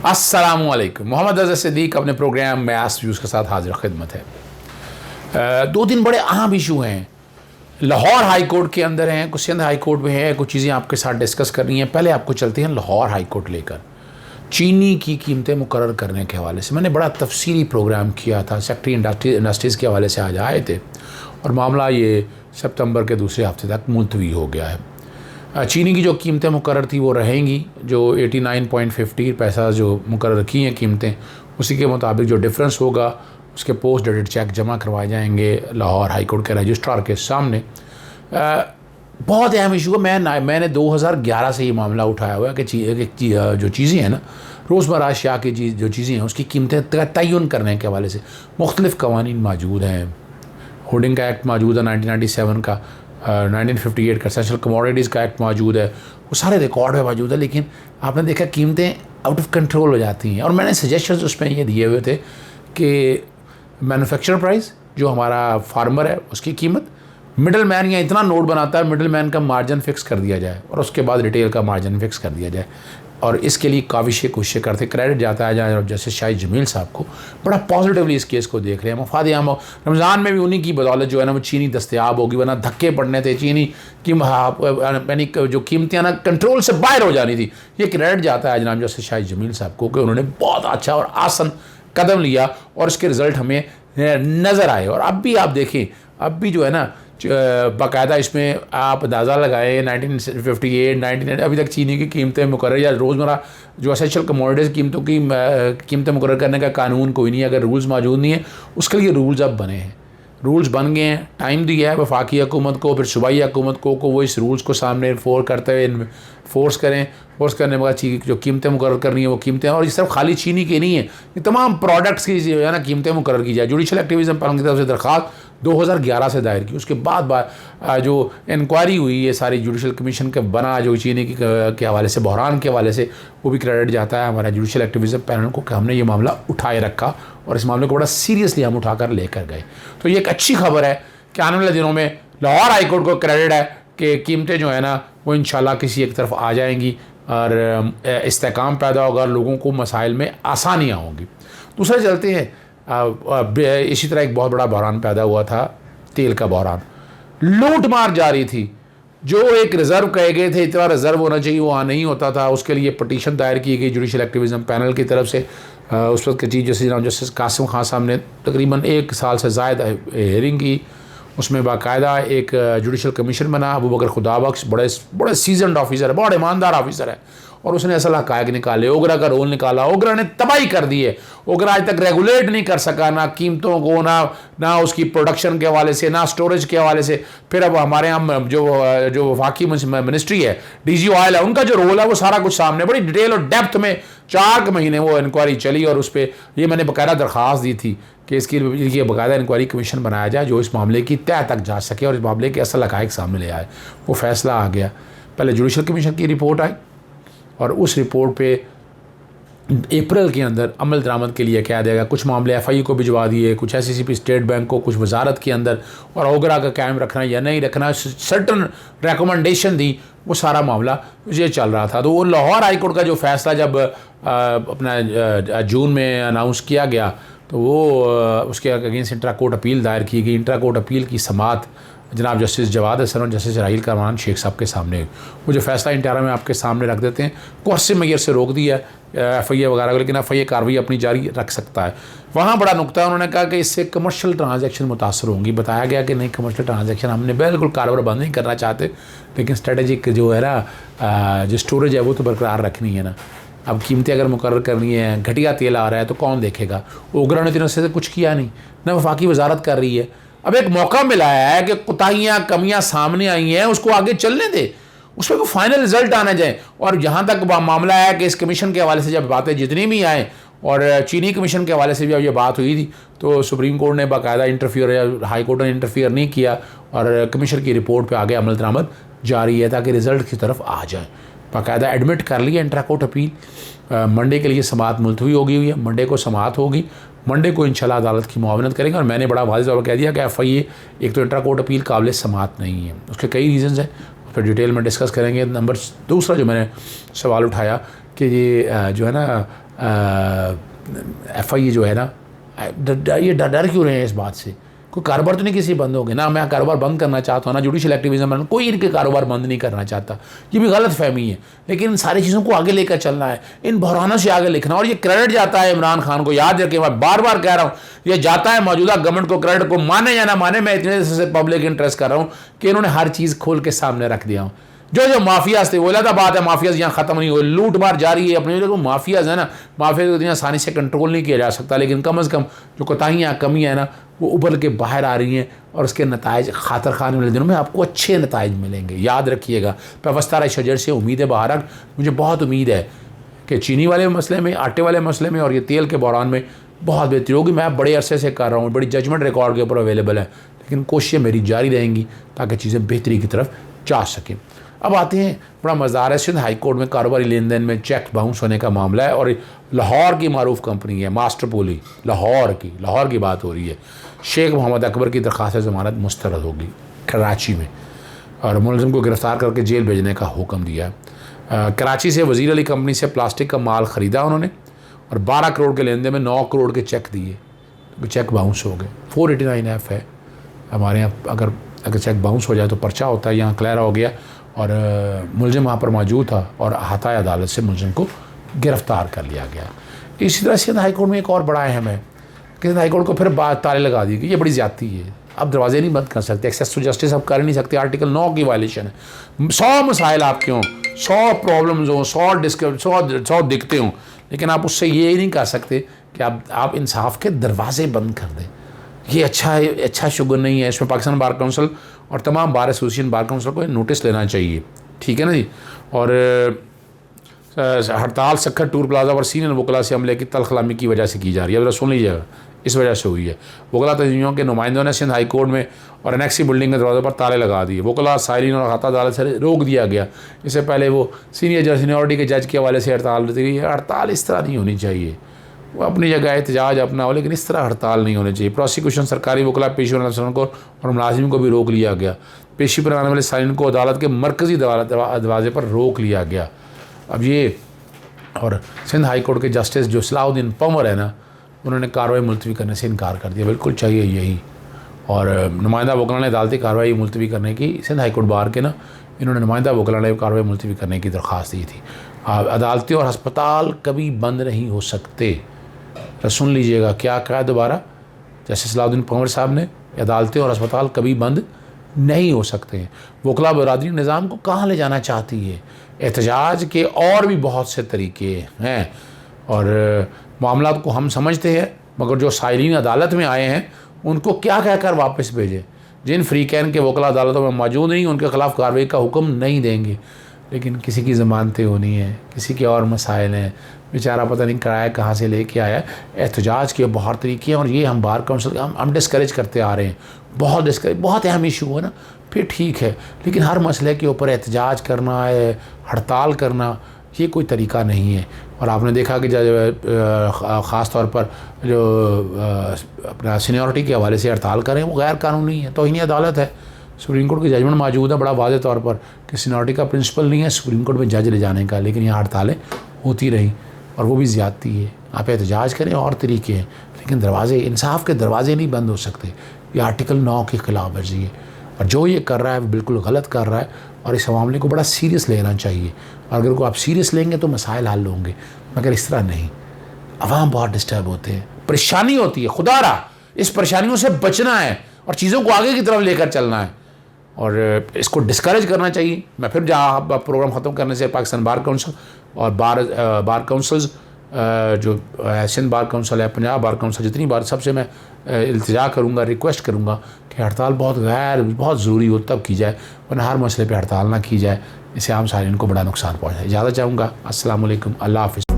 अस्सलामुअलैकुम। मोहम्मद अज़हर सिद्दीक अपने प्रोग्राम में आस्क व्यूज़ के साथ हाजिर खिदमत है। दो दिन बड़े अहम इशू हैं, लाहौर हाई कोर्ट के अंदर हैं, कुछ सिंध हाई कोर्ट में है, कुछ चीज़ें आपके साथ डिस्कस करनी है। पहले आपको चलते हैं लाहौर हाई कोर्ट लेकर। चीनी की कीमतें मुकर्रर करने के हवाले से मैंने बड़ा तफसीली प्रोग्राम किया था, सेक्रेटरी इंडस्ट्रीज़ के हवाले से आज आए थे और मामला ये सितंबर के दूसरे हफ्ते तक मुलतवी हो गया है। चीनी की जो कीमतें मुकर्रर थी वो रहेंगी, जो 89.50 पैसा जो मुकर्रर की हैं कीमतें, उसी के मुताबिक जो डिफरेंस होगा उसके पोस्ट डेटेड चेक जमा करवाए जाएंगे लाहौर हाई कोर्ट के रजिस्ट्रार के सामने। बहुत अहम इशू है। मैंने 2011 से ये मामला उठाया हुआ है कि जो चीज़ें हैं ना, रोज़मर्रा अशिया की जो चीज़ें हैं उसकी कीमतें तयन करने के हवाले से मुख्तलिफ़ कवानीन मौजूद हैं। होर्डिंग का एक्ट मौजूद है 1997 का, 1958 का एसेंशियल कमोडिटीज़ का एक्ट मौजूद है, वो सारे रिकॉर्ड में मौजूद है। लेकिन आपने देखा कीमतें आउट ऑफ कंट्रोल हो जाती हैं। और मैंने सजेशंस उसमें ये दिए हुए थे कि मैन्युफैक्चर प्राइस, जो हमारा फार्मर है उसकी कीमत, मिडल मैन या इतना नोट बनाता है, मिडल मैन का मार्जिन फ़िक्स कर दिया जाए और उसके बाद रिटेल का मार्जिन फ़िक्स कर दिया जाए। और इसके लिए काविशें कोशिशें करते, क्रेडिट जाता है जहाँ जैसे शाहिद जमील साहब को बड़ा पॉजिटिवली इस केस को देख रहे हैं। मफाद आम रमज़ान में भी उन्हीं की बदौलत जो है ना वो चीनी दस्तयाब होगी, वरना धक्के पड़ने थे, चीनी की यानी जो कीमतें ना कंट्रोल से बाहर हो जानी थी। ये क्रेडिट जाता है जनाब जैसे शाहिद जमील साहब को कि उन्होंने बहुत अच्छा और आसान कदम लिया और इसके रिज़ल्ट हमें नज़र आए। और अब भी आप देखें, अब भी जो है ना बाकायदा इसमें आप अंदाज़ा लगाएं 1958, 1990 अभी तक चीनी की कीमतें मुकर्रर या रोज़मर्रा जो एसेंशियल कमोडिटीज़ कीमतों की कीमतें मुकर्रर करने का कानून कोई नहीं है। अगर रूल्स मौजूद नहीं है, उसके लिए रूल्स अब बने हैं, रूल्स बन गए हैं, टाइम दिया है वफाकी हुकूमत को, फिर सूबाई हुकूमत को वो इस रूल्स को सामने करते हुए फोर्स करें। फोर्स करने के बाद जो कीमतें मुकर्रर करनी है वो कीमतें, और इस तरफ खाली चीनी की नहीं है, ये तमाम प्रोडक्ट्स की जो है ना कीमतें मुकर्रर की जाए। जुडिशल एक्टिविज़म पैनल की तरफ से दरख्वास्त 2011 से दायर की, उसके बाद जो इंक्वायरी हुई ये सारी जुडिशल कमीशन के बना जो चीनी के हवाले से, बहरान के हवाले से, वो भी क्रेडिट जाता है हमारा जुडिशल एक्टिविज़म पैनल को कि हमने ये मामला उठाए रखा और इस मामले को बड़ा सीरियसली हम उठाकर लेकर गए। तो ये एक अच्छी खबर है कि आने वाले दिनों में लाहौर हाई कोर्ट को क्रेडिट है कि कीमतें जो है ना वो इंशाल्लाह किसी एक तरफ आ जाएंगी और इस्तेकाम पैदा होगा, लोगों को मसाइल में आसानियाँ होंगी। दूसरा चलते हैं, इसी तरह एक बहुत बड़ा बहरान पैदा हुआ था, तेल का बहरान। लूट मार जारी थी, जो एक रिज़र्व कहे गए थे, इतना रिज़र्व होना चाहिए वो नहीं होता था। उसके लिए पटिशन दायर की गई जुडिशल एक्टिविज़म पैनल की तरफ से। उस वक्त के चीफ जस्टिस कासिम खान साहब ने तकरीबन 1 साल से ज़ायद हेयरिंग की। उसमें बाकायदा एक जुडिशल कमीशन बना, अबू बकर खुदाबख्श बड़े सीजनड ऑफिसर है, बहुत ईमानदार ऑफिसर है, और उसने असल हक़ाइक़ निकाले, ओगरा का रोल निकाला। ओगरा ने तबाही कर दी है। ओगरा आज तक रेगुलेट नहीं कर सका, ना कीमतों को, ना उसकी प्रोडक्शन के हवाले से, ना स्टोरेज के हवाले से। फिर अब हमारे यहाँ जो वफाकी मिनिस्ट्री है, डीजी ऑयल है, उनका जो रोल है वो सारा कुछ सामने, बड़ी डिटेल और डेप्थ में 4 महीने वो इंक्वायरी चली। और उस पर ये मैंने बाकायदा दरख्वास्त दी थी कि इसकी बाकायदा इंक्वायरी कमीशन बनाया जाए जो इस मामले की तह तक जा सके और इस मामले के असल हक़ाइक़ सामने ले आए। वो फैसला आ गया। पहले जुडिशल कमीशन की रिपोर्ट आई और उस रिपोर्ट पे अप्रैल के अंदर अमल दरामद के लिए क्या देगा, कुछ मामले एफआई को भिजवा दिए, कुछ एससीसीपी स्टेट बैंक को, कुछ वजारत के अंदर, और ओगरा का कायम रखना या नहीं रखना, सर्टन रिकमेंडेशन दी। वो सारा मामला ये चल रहा था। तो वो लाहौर हाई कोर्ट का जो फैसला जब अपना जून में अनाउंस किया गया तो वो उसके अगेंस्ट इंट्रा कोर्ट अपील दायर की गई। इंट्रा कोर्ट अपील की समात जनाब जस्टिस जवाद हसन और जस्टिस राहील करमान शेख साहब के सामने, वो जो फैसला इंटारा में आपके सामने रख देते हैं। कोर्स मेयर से रोक दिया एफआईए वगैरह को, लेकिन एफआईए कार्रवाई अपनी जारी रख सकता है। वहाँ बड़ा नुकता उन्होंने कहा कि इससे कमर्शियल ट्रांजैक्शन मुतासर होंगी। बताया गया कि नहीं, कमर्शियल ट्रांजैक्शन हमने बिल्कुल कारोबार बंद नहीं करना चाहते, लेकिन स्ट्रेटेजिक जो है ना जो स्टोरेज है वो तो बरकरार रखनी है ना। अब कीमतें अगर मुकर्रर करनी है, घटिया तेल आ रहा है तो कौन देखेगा। ओगरा ने 3 से कुछ किया नहीं, न वफाकी वजारत कर रही है। अब एक मौका मिला है कि कोताहियाँ कमियाँ सामने आई हैं, उसको आगे चलने दे, उस पर कोई फाइनल रिजल्ट आना जाए। और जहाँ तक मामला है कि इस कमीशन के हवाले से जब बातें जितनी भी आएँ, और चीनी कमीशन के हवाले से भी अब ये बात हुई थी, तो सुप्रीम कोर्ट ने बाकायदा इंटरफियर या हाई कोर्ट ने इंटरफियर नहीं किया और कमीशन की रिपोर्ट पे आगे अमल दरामद जारी है ताकि रिज़ल्ट की तरफ आ जाए। बाकायदा एडमिट कर लिया इंट्रा कोर्ट अपील। मंडे के लिए समाअत मुलतवी हो गई हुई है, मंडे को समाअत होगी, मंडे को इंशाल्लाह अदालत की मुआवनत करेंगे। और मैंने बड़ा वाज़ेह तौर पर कह दिया कि एफआईए एक तो इंट्रा कोर्ट अपील काबिल समाअत नहीं है, उसके कई रीज़न्स हैं, फिर डिटेल में डिस्कस करेंगे। नंबर दूसरा जो मैंने सवाल उठाया कि ये जो है ना FIA जो है ना, ये डर क्यों रहे हैं इस बात से? कोई कारोबार तो नहीं किसी बंद हो गए ना, मैं कारोबार बंद करना चाहता हूँ ना जुडिशल एक्टिविज्म, कोई इनके कारोबार बंद नहीं करना चाहता, ये भी गलत फहमी है। लेकिन इन सारी चीज़ों को आगे लेकर चलना है, इन बहरानों से आगे लिखना। और ये क्रेडिट जाता है इमरान खान को, याद रखिए, मैं बार बार कह रहा हूँ, ये जाता है मौजूदा गवर्नमेंट को, क्रेडिट को माने या ना माने। मैं इतने से पब्लिक इंटरेस्ट कर रहा हूँ कि इन्होंने हर चीज़ खोल के सामने रख दिया हूँ। जो माफियाज थे, वो अलग बात है, माफियाज यहाँ ख़त्म नहीं हुए, लूट मार जारी है अपने। जो माफियाज है ना, माफिया को इतनी आसानी से कंट्रोल नहीं किया जा सकता, लेकिन कम अज़ कम जो कोताहियाँ कमियाँ है ना, वो उभर के बाहर आ रही हैं और उसके नताइज खातर खाने वाले दिनों में आपको अच्छे नताइज मिलेंगे। याद रखिएगा, पेवस्ता शजर से उम्मीद है बहारक, मुझे बहुत उम्मीद है कि चीनी वाले मसले में, आटे वाले मसले में और ये तेल के बहरान में बहुत बेहतरी होगी। मैं बड़े अरसे से कर रहा हूँ, बड़ी जजमेंट रिकॉर्ड के ऊपर अवेलेबल है, लेकिन कोशिशें मेरी जारी रहेंगी ताकि चीज़ें बेहतरी की तरफ जा सकें। अब आते हैं, बड़ा मज़ेदार है, सिंध हाई कोर्ट में कारोबारी लेन देन में चेक बाउंस होने का मामला है। और लाहौर की मारूफ कंपनी है मास्टर पोली, लाहौर की बात हो रही है। शेख मोहम्मद अकबर की दरख्वास्त ज़मानत मुस्तरद होगी कराची में, और मुलज़िम को गिरफ़्तार करके जेल भेजने का हुक्म दिया है। कराची से वज़ीर अली कंपनी से प्लास्टिक का माल ख़रीदा उन्होंने, और 12 करोड़ के लेन देन में 9 करोड़ के चेक दिए, तो चेक बाउंस हो गए। 489F है हमारे यहाँ, अगर चेक बाउंस हो जाए तो पर्चा होता है, यहाँ क्लियर हो गया। और मुलज़िम वहाँ पर मौजूद था और अहाता अदालत से मुलज़िम को गिरफ़्तार कर लिया गया। इसी तरह सिंध हाई कोर्ट में एक और बड़ा अहम है कि सिंध हाई कोर्ट को फिर ताले लगा दी कि ये बड़ी ज़्यादती है, अब दरवाजे नहीं बंद कर सकते, एक्सेस टू जस्टिस अब कर नहीं सकते, आर्टिकल 9 की वायलेशन है। 100 मसाइल आपके हों, 100 प्रॉब्लम्स हों, 100 दिक्कतें हों, लेकिन आप उससे ये नहीं कर सकते कि आप इंसाफ के दरवाजे बंद कर दें। ये अच्छा शुगर नहीं है। इसमें पाकिस्तान बार काउंसिल और तमाम बार एसोसिएशन बार काउंसिल को नोटिस लेना चाहिए, ठीक है ना जी। और हड़ताल सखर टूर प्लाजा पर सीनियर वकला से हमले की तलखलामी की वजह से की जा रही है, ज़रा सुन लीजिएगा, इस वजह से हुई है। वकला तंजीमों के नुमाइंदों ने सिंध हाई कोर्ट में और एनेक्सी बिल्डिंग के दरवाजे पर ताले लगा दिए। वकला, साइलिन और अहाता अदालत से रोक दिया गया। इससे पहले वो सीनियरिटी के जज के हवाले से हड़ताल रही है। हड़ताल इस तरह नहीं होनी चाहिए, वो अपनी जगह एहतजाज अपना हो, लेकिन इस तरह हड़ताल नहीं होनी चाहिए। प्रोसिक्यूशन, सरकारी वकला, पेशी अफसरों को और मुलाजिम को भी रोक लिया गया। पेशी पर आने वाले साइन को अदालत के मरकज़ी दरवाजे पर रोक लिया गया। अब ये, और सिंध हाई कोर्ट के जस्टिस जो सलाहुद्दीन पंवर है ना, उन्होंने कार्रवाई मुलतवी करने से इनकार कर दिया, बिल्कुल चाहिए यही। और नुमाइंदा वकला ने अदालती कार्रवाई मुलतवी करने की, सिंध हाई कोर्ट बार के ना, इन्होंने नुमाइंदा वकला ने कार्रवाई मुलतवी करने की दरख्वास्त दी थी। अदालतें और अस्पताल कभी बंद नहीं हो सकते। तो सुन लीजिएगा, क्या कहा दोबारा जस्टिस सलाहुद्दीन पंवर साहब ने, अदालतें और अस्पताल कभी बंद नहीं हो सकते हैं। वकला बरादरी निज़ाम को कहाँ ले जाना चाहती है? एहतजाज के और भी बहुत से तरीके हैं, और मामला को हम समझते हैं, मगर जो साइलिन अदालत में आए हैं उनको क्या कहकर वापस भेजें? जिन फ्रीकैन के वकला अदालतों में मौजूद नहीं, उनके ख़िलाफ़ कार्रवाई का हुक्म नहीं देंगे। लेकिन किसी की ज़मानतें होनी है, किसी के और मसाइल हैं, बेचारा पता नहीं किराया कहाँ से लेके आया। एहतजाज के बहुत तरीके हैं, और ये हम बार काउंसिल हम डिस्करेज करते आ रहे हैं, बहुत डिस्करेज, बहुत अहम इशू है ना, फिर ठीक है, लेकिन हर मसले के ऊपर एहतजाज करना है, हड़ताल करना, ये कोई तरीका नहीं है। और आपने देखा कि ख़ास तौर पर जो अपना सीनियरिटी के हवाले से हड़ताल करें, वो गैर कानूनी है, तौहीन अदालत है। सुप्रीम कोर्ट की जजमेंट मौजूद है बड़ा वाज़ेह तौर पर कि सीनियरिटी का प्रिंसिपल नहीं है सुप्रीम कोर्ट में जज ले जाने का, लेकिन यहाँ हड़तालें होती रहीं और वो भी ज़्यादती है। आप एहतजाज करें, और तरीके हैं, लेकिन दरवाजे, इंसाफ के दरवाजे नहीं बंद हो सकते। ये आर्टिकल 9 की खिलाफ वर्जी है, और जो ये कर रहा है वो बिल्कुल गलत कर रहा है, और इस मामले को बड़ा सीरियस लेना चाहिए। और अगर को आप सीरियस लेंगे तो मसाइल हल होंगे, मगर इस तरह नहीं। अवाम बहुत डिस्टर्ब होते हैं, परेशानी होती है, खुदारा इस परेशानियों से बचना है और चीज़ों को आगे की तरफ लेकर चलना है, और इसको डिस्करेज करना चाहिए। मैं फिर जहाँ प्रोग्राम ख़त्म करने से पाकिस्तान बार काउंसिल और बार काउंसिल्स जो सिंध बार काउंसिल है, पंजाब बार काउंसिल, जितनी बार सबसे मैं इल्तिजा करूँगा, रिक्वेस्ट करूँगा कि हड़ताल बहुत ज़रूरी हो तब की जाए, वरना हर मसले पे हड़ताल ना की जाए, इससे आम सारीन को बड़ा नुकसान पहुँचाए। इजाज़त चाहूँगा। अस्सलाम वालेकुम, अल्लाह हाफ़िज़।